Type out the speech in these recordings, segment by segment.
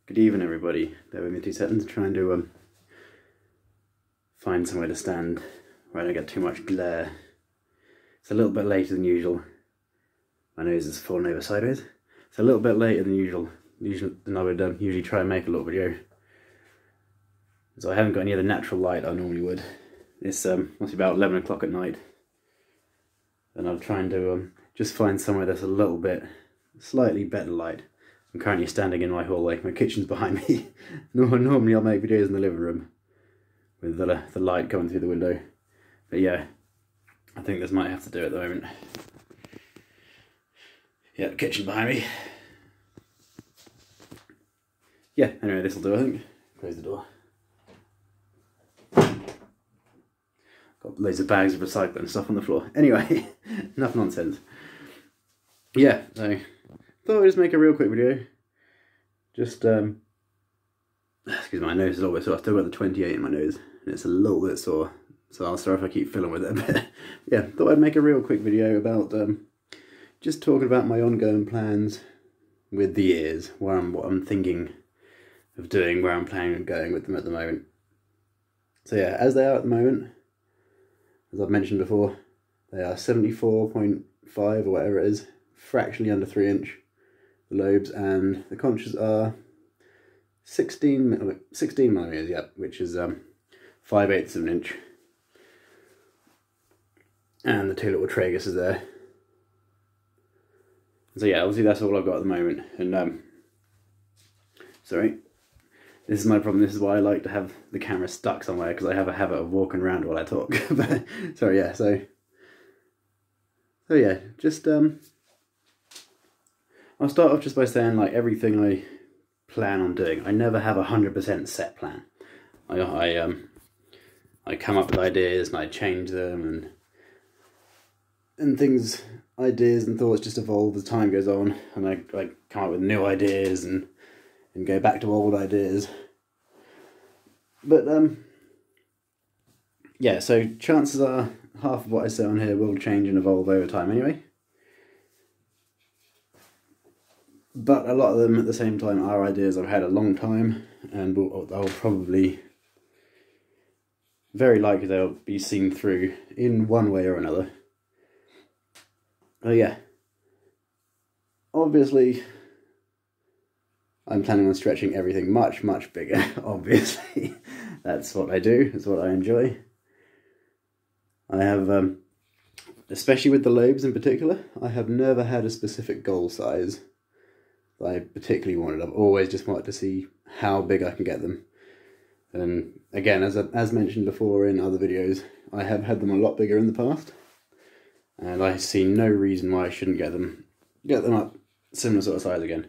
Good evening, everybody. Bear with me 2 seconds, trying to find somewhere to stand where I don't get too much glare. It's a little bit later than usual. My nose is fallen over sideways. It's a little bit later than usual than I would usually try and make a little video. So I haven't got any of the natural light I normally would. It's must be about 11 o'clock at night. And I'm trying to just find somewhere that's a little bit, slightly better light. I'm currently standing in my hallway. My kitchen's behind me. Normally I'll make videos in the living room with the light coming through the window. But yeah, I think this might have to do at the moment. Yeah, the kitchen behind me. Yeah, anyway, this will do, I think. Close the door. Got loads of bags of recycling stuff on the floor. Anyway, enough nonsense. Yeah, so thought I'd just make a real quick video. Just, excuse me, my nose is a little bit sore. I've still got the 28 in my nose, and it's a little bit sore. So I'll sorry if I keep fiddling with it a bit. Yeah, thought I'd make a real quick video about just talking about my ongoing plans with the ears, what I'm thinking of doing, where I'm planning on going with them at the moment. So yeah, as they are at the moment, as I've mentioned before, they are 74.5 or whatever it is, fractionally under 3 inch, the lobes, and the conches are 16 millimeters, yeah, which is 5/8 of an inch. And the 2 little Tragus is there. So yeah, obviously that's all I've got at the moment. And sorry, this is my problem. This is why I like to have the camera stuck somewhere, because I have a habit of walking around while I talk. But sorry, yeah. So yeah, just I'll start off just by saying, like, everything I plan on doing, I never have 100% set plan. I come up with ideas and I change them, and things, ideas and thoughts just evolve as time goes on, and I come up with new ideas and go back to old ideas. But yeah, so chances are half of what I say on here will change and evolve over time anyway. But a lot of them at the same time are ideas I've had a long time, and I'll probably, very likely they'll be seen through in one way or another. Oh yeah, obviously I'm planning on stretching everything much, much bigger, obviously. That's what I do, that's what I enjoy. I have, especially with the lobes in particular, I have never had a specific goal size that I particularly wanted. I've always just wanted to see how big I can get them. And again, as mentioned before in other videos, I have had them a lot bigger in the past, and I see no reason why I shouldn't get them up similar sort of size again.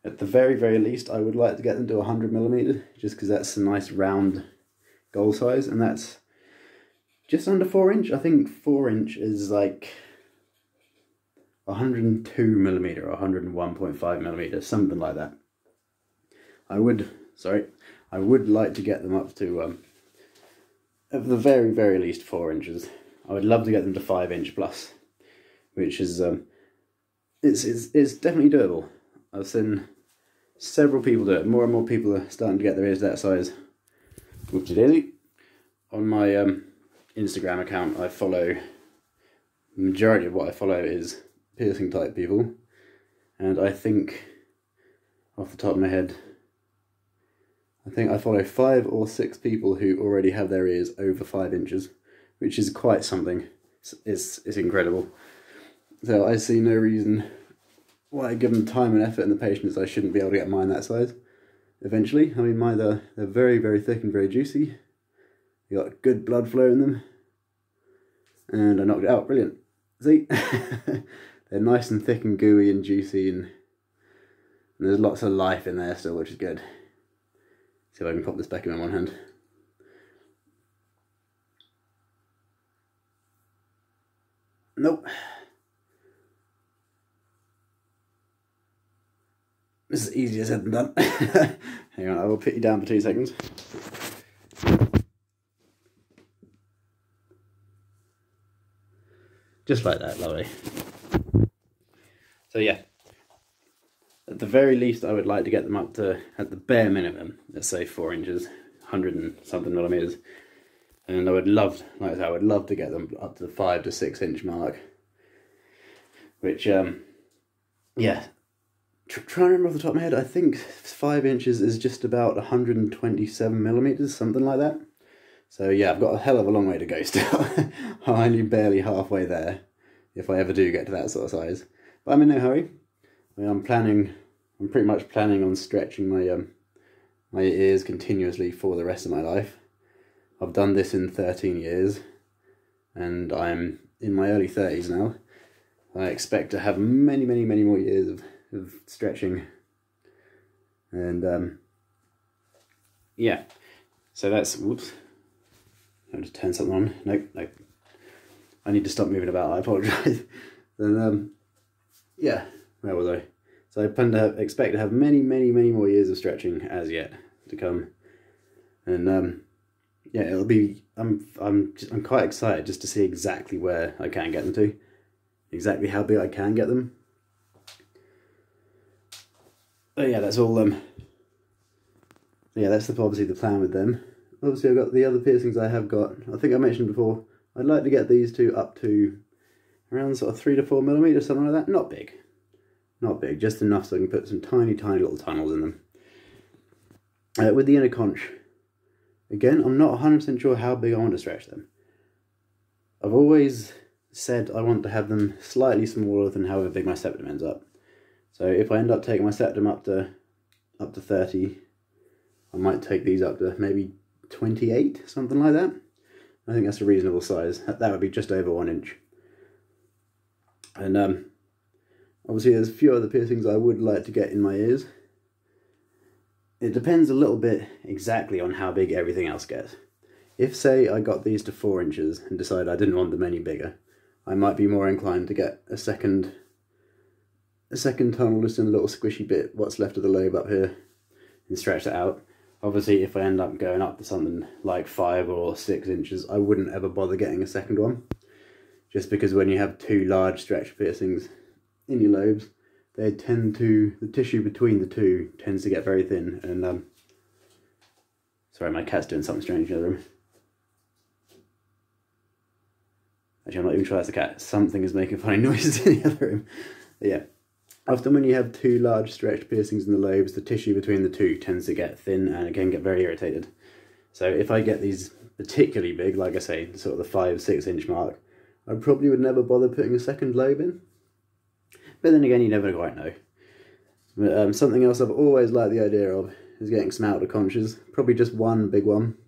At the very, very least, I would like to get them to 100mm, just because that's a nice round goal size, and that's just under 4 inch. I think 4 inch is like 102mm or 101.5mm, something like that. I would like to get them up to, at the very, very least, 4 inches. I would love to get them to 5 inch plus, which is, it's definitely doable. I've seen several people do it. More and more people are starting to get their ears that size. Whoopsie daisy. On my Instagram account, I follow, the majority of what I follow is piercing type people, and I think, off the top of my head, I think I follow 5 or 6 people who already have their ears over 5 inches, which is quite something. It's incredible. So I see no reason why, given the time and effort and the patience, I shouldn't be able to get mine that size eventually. I mean, mine, they're very, very thick and very juicy. You got good blood flow in them, and I knocked it out. Brilliant. See? They're nice and thick and gooey and juicy, and there's lots of life in there still, which is good. See if I can pop this back in one hand. Nope. This is easier said than done. Hang on, I will put you down for 2 seconds. Just like that, lovely. So yeah, At the very least, I would like to get them up to, at the bare minimum, let's say 4 inches, 100 and something millimeters. And I would love, like I said, I would love to get them up to the 5 to 6 inch mark. Which, yeah, trying to remember off the top of my head, I think 5 inches is just about 127 millimeters, something like that. So yeah, I've got a hell of a long way to go still. I'm only barely halfway there, if I ever do get to that sort of size. But I'm in no hurry. I mean, I'm pretty much planning on stretching my ears continuously for the rest of my life. I've done this in 13 years, and I'm in my early 30s now. I expect to have many, many, many more years of stretching. And yeah, so that's, whoops, I'll just turn something on. Nope. I need to stop moving about, I apologise. Then yeah, where was I? So I plan to expect to have many, many, many more years of stretching as yet to come. And yeah, it'll be, I'm quite excited just to see exactly where I can get them to. Exactly how big I can get them. But yeah, that's all yeah, that's obviously the plan with them. Obviously I've got the other piercings I have got. I think I mentioned before, I'd like to get these two up to around sort of 3 to 4 millimeters, something like that. Not big. Not big, just enough so I can put some tiny, tiny little tunnels in them. With the inner conch, again, I'm not 100% sure how big I want to stretch them. I've always said I want to have them slightly smaller than however big my septum ends up. So if I end up taking my septum up to 30, I might take these up to maybe 28, something like that. I think that's a reasonable size. That would be just over 1 inch. And obviously there's a few other piercings I would like to get in my ears. It depends a little bit exactly on how big everything else gets. If, say, I got these to 4 inches and decided I didn't want them any bigger, I might be more inclined to get a second tunnel just in a little squishy bit, what's left of the lobe up here, and stretch that out. Obviously, if I end up going up to something like 5 or 6 inches, I wouldn't ever bother getting a second one. Just because when you have two large stretch piercings in your lobes, they tend to, the tissue between the two tends to get very thin. And sorry, my cat's doing something strange in the other room. Actually, I'm not even sure that's the cat. Something is making funny noises in the other room. But yeah, often when you have two large stretched piercings in the lobes, the tissue between the two tends to get thin and it can get very irritated. So if I get these particularly big, like I say, sort of the 5 to 6 inch mark, I probably would never bother putting a second lobe in. But then again, you never quite know. But something else I've always liked the idea of is getting some outer conches. Probably just one big one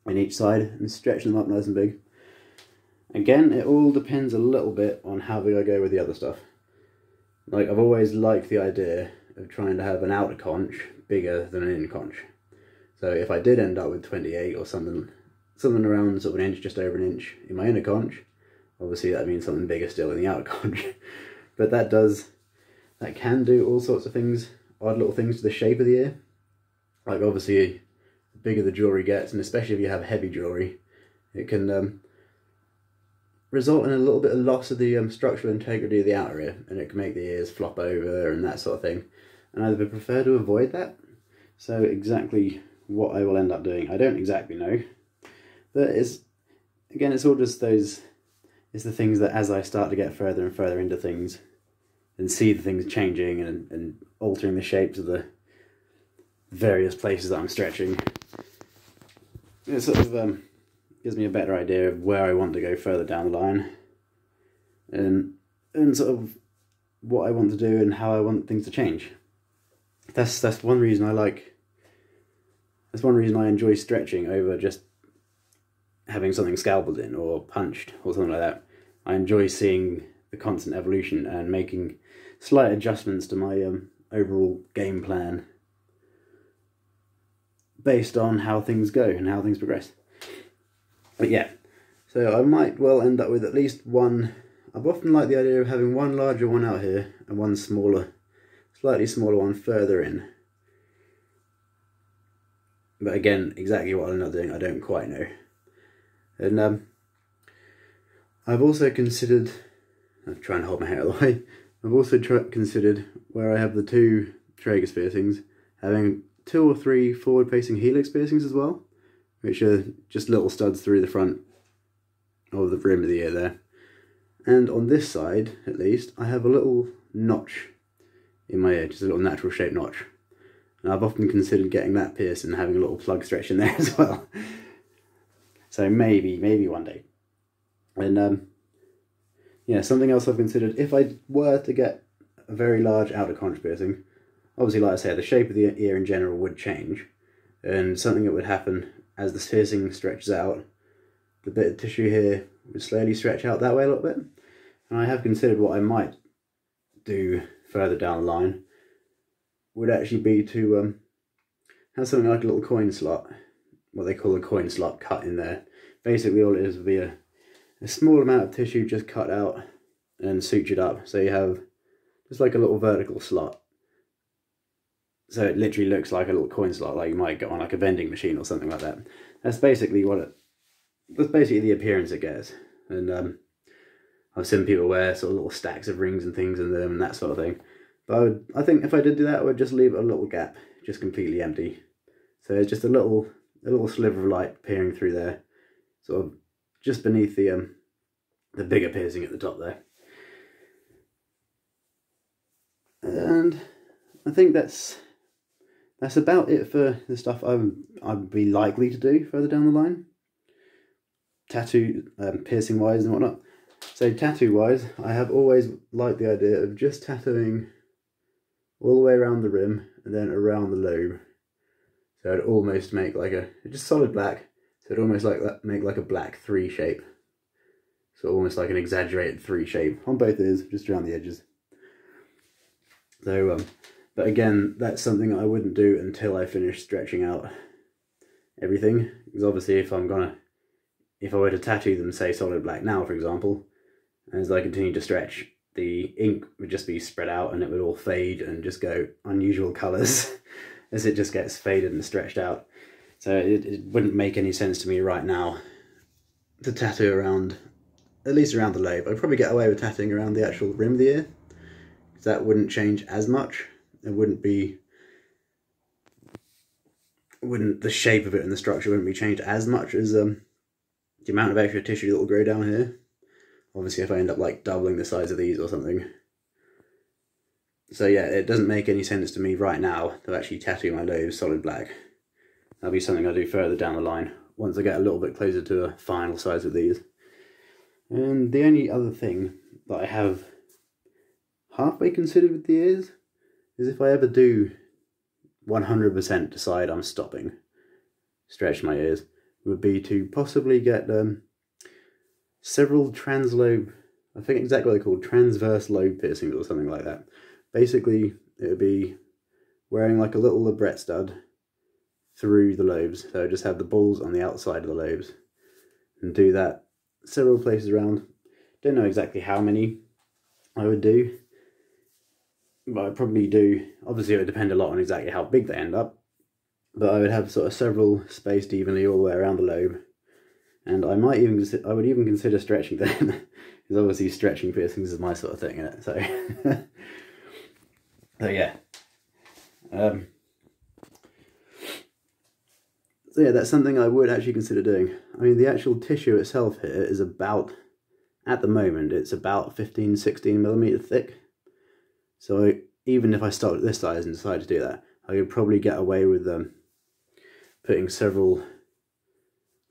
in each side and stretching them up nice and big. Again, it all depends a little bit on how big I go with the other stuff. Like, I've always liked the idea of trying to have an outer conch bigger than an inner conch. So if I did end up with 28 or something around sort of an inch, just over an inch in my inner conch, obviously that means something bigger still in the outer conch. But that can do all sorts of things, odd little things to the shape of the ear. Like obviously, the bigger the jewellery gets, and especially if you have heavy jewellery, it can result in a little bit of loss of the structural integrity of the outer ear, and it can make the ears flop over and that sort of thing. And I would prefer to avoid that. So exactly what I will end up doing, I don't exactly know. But it's all just those, it's the things that as I start to get further and further into things and see the things changing and altering the shapes of the various places that I'm stretching, it sort of gives me a better idea of where I want to go further down the line, and sort of what I want to do and how I want things to change. That's one reason that's one reason I enjoy stretching over just having something scalpeled in or punched or something like that. I enjoy seeing the constant evolution and making slight adjustments to my overall game plan based on how things go and how things progress. But yeah, so I might well end up with at least one. I've often liked the idea of having one larger one out here and one smaller, slightly smaller one further in. But again, exactly what I'm not doing, I don't quite know. And I've also considered, I'm trying to hold my hair out of the way, I've also considered, where I have the 2 Tragus piercings, having 2 or 3 forward-facing helix piercings as well, which are just little studs through the front of the rim of the ear there. And on this side, at least, I have a little notch in my ear, just a little natural shaped notch. And I've often considered getting that pierced and having a little plug stretch in there as well. So maybe one day. And yeah, something else I've considered, if I were to get a very large outer conch piercing, obviously, like I say, the shape of the ear in general would change, and something that would happen as the piercing stretches out, the bit of tissue here would slowly stretch out that way a little bit. And I have considered what I might do further down the line would actually be to have something like a little coin slot, what they call a coin slot, cut in there. Basically all it is would be a small amount of tissue just cut out and sutured up, so you have just like a little vertical slot. So it literally looks like a little coin slot, like you might get on like a vending machine or something like that. That's basically that's basically the appearance it gets. And I've seen people wear sort of little stacks of rings and things in them and that sort of thing. But I think if I did do that, I would just leave a little gap, just completely empty. So it's just a little sliver of light peering through there, sort of just beneath the bigger piercing at the top there. And I think that's about it for the stuff I'd be likely to do further down the line, tattoo piercing wise and whatnot. So tattoo wise, I have always liked the idea of just tattooing all the way around the rim and then around the lobe. So it'd almost make like just solid black, so it'd almost make like a black 3 shape. So almost like an exaggerated 3 shape on both ears, just around the edges. So, but again, that's something I wouldn't do until I finish stretching out everything. Because obviously if I were to tattoo them, say solid black now, for example, as I continue to stretch, the ink would just be spread out and it would all fade and just go unusual colours as it just gets faded and stretched out. So it wouldn't make any sense to me right now to tattoo around, at least around the lobe. I'd probably get away with tattooing around the actual rim of the ear, because that wouldn't change as much. It wouldn't the shape of it and the structure wouldn't be changed as much as the amount of extra tissue that will grow down here. Obviously if I end up like doubling the size of these or something. So yeah, it doesn't make any sense to me right now to actually tattoo my lobes solid black. That'll be something I'll do further down the line, once I get a little bit closer to a final size of these. And the only other thing that I have halfway considered with the ears is if I ever do 100% decide I'm stopping, stretch my ears, would be to possibly get several translobe, I think exactly what they're called, transverse lobe piercings or something like that. Basically, it would be wearing like a little labret stud through the lobes, so just have the balls on the outside of the lobes, and do that several places around. Don't know exactly how many I would do, but I'd probably do, obviously it would depend a lot on exactly how big they end up, but I would have sort of several spaced evenly all the way around the lobe. And I would even consider stretching them, because obviously stretching piercings is my sort of thing, innit? So, so yeah. So yeah, that's something I would actually consider doing. I mean, the actual tissue itself here is about, at the moment, it's about 15-16mm thick. So even if I stopped at this size and decided to do that, I could probably get away with putting several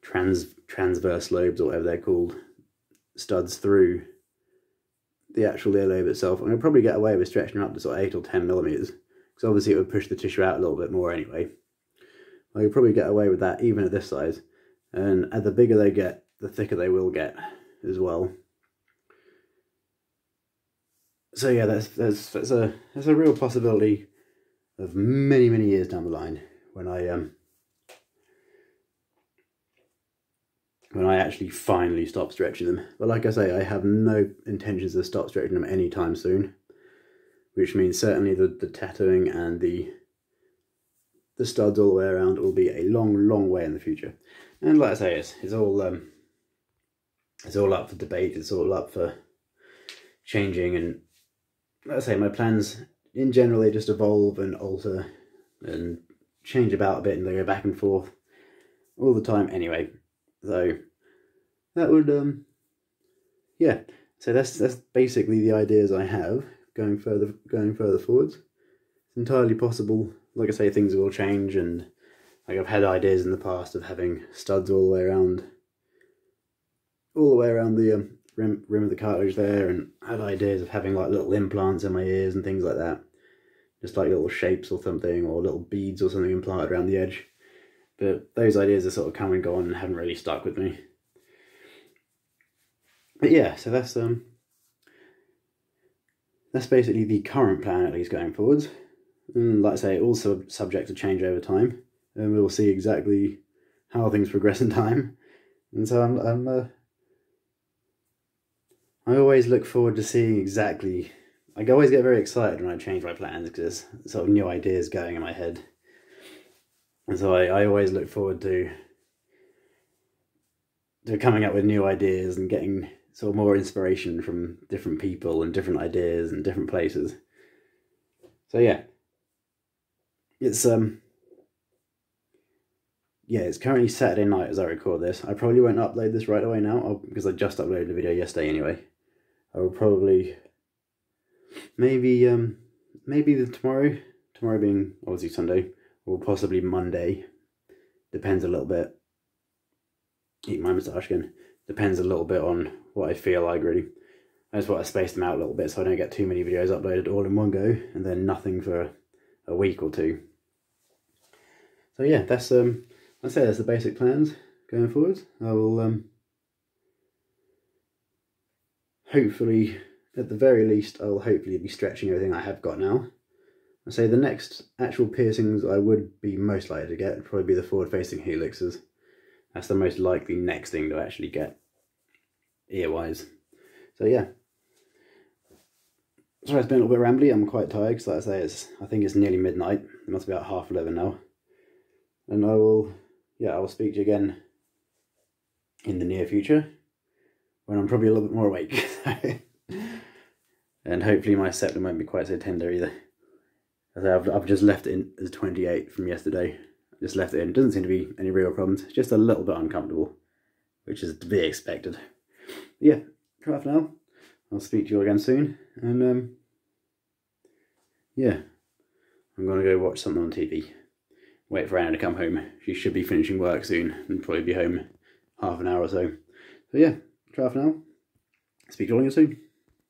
transverse lobes, or whatever they're called, studs through the actual earlobe itself. And I'd probably get away with stretching them up to sort of 8 or 10mm, because obviously it would push the tissue out a little bit more anyway. I could probably get away with that even at this size, and the bigger they get, the thicker they will get as well. So yeah, that's a real possibility of many years down the line when I actually finally stop stretching them. But like I say, I have no intentions of stop stretching them anytime soon, which means certainly the tattooing and the studs all the way around will be a long way in the future. And like I say, it's all up for debate. It's all up for changing and like I say, my plans in general, they just evolve and alter and change about a bit, and they go back and forth all the time anyway. So that would yeah, so that's basically the ideas I have going further forwards. It's entirely possible, like I say, things will change, and like I've had ideas in the past of having studs all the way around the rim of the cartilage there, and had ideas of having like little implants in my ears and things like that, just like little shapes or something, or little beads or something implanted around the edge. But those ideas are sort of come and gone and haven't really stuck with me. But yeah, so that's basically the current plan, at least going forwards. And like I say, also subject to change over time, and we'll see exactly how things progress in time. And so I always look forward to seeing exactly. I always get very excited when I change my plans, because there's sort of new ideas going in my head. And so I always look forward to coming up with new ideas and getting sort of more inspiration from different people and different ideas and different places. So yeah, it's it's currently Saturday night as I record this. I probably won't upload this right away now, because I just uploaded the video yesterday anyway. I will probably maybe tomorrow being obviously Sunday, or possibly Monday, depends a little bit. Eat my moustache again. Depends a little bit on what I feel like, really. I just want to space them out a little bit so I don't get too many videos uploaded all in one go and then nothing for a week or two. So yeah, that's that's the basic plans going forward. I will hopefully, at the very least, I will hopefully be stretching everything I have got now. I say the next actual piercings I would be most likely to get would probably be the forward-facing helixes. That's the most likely next thing to actually get, ear-wise. So yeah. Sorry, it's been a little bit rambly. I'm quite tired, because like I say, I think it's nearly midnight. It must be about 11:30 now. And I will speak to you again in the near future, when I'm probably a little bit more awake. And hopefully my septum won't be quite so tender either. I've just left it in as 28 from yesterday. Just left it in. Doesn't seem to be any real problems. Just a little bit uncomfortable, which is to be expected. But yeah, try for now. I'll speak to you all again soon. And yeah, I'm gonna go watch something on TV. Wait for Anna to come home. She should be finishing work soon and probably be home half an hour or so. So yeah, try for now. Speak to you all again soon.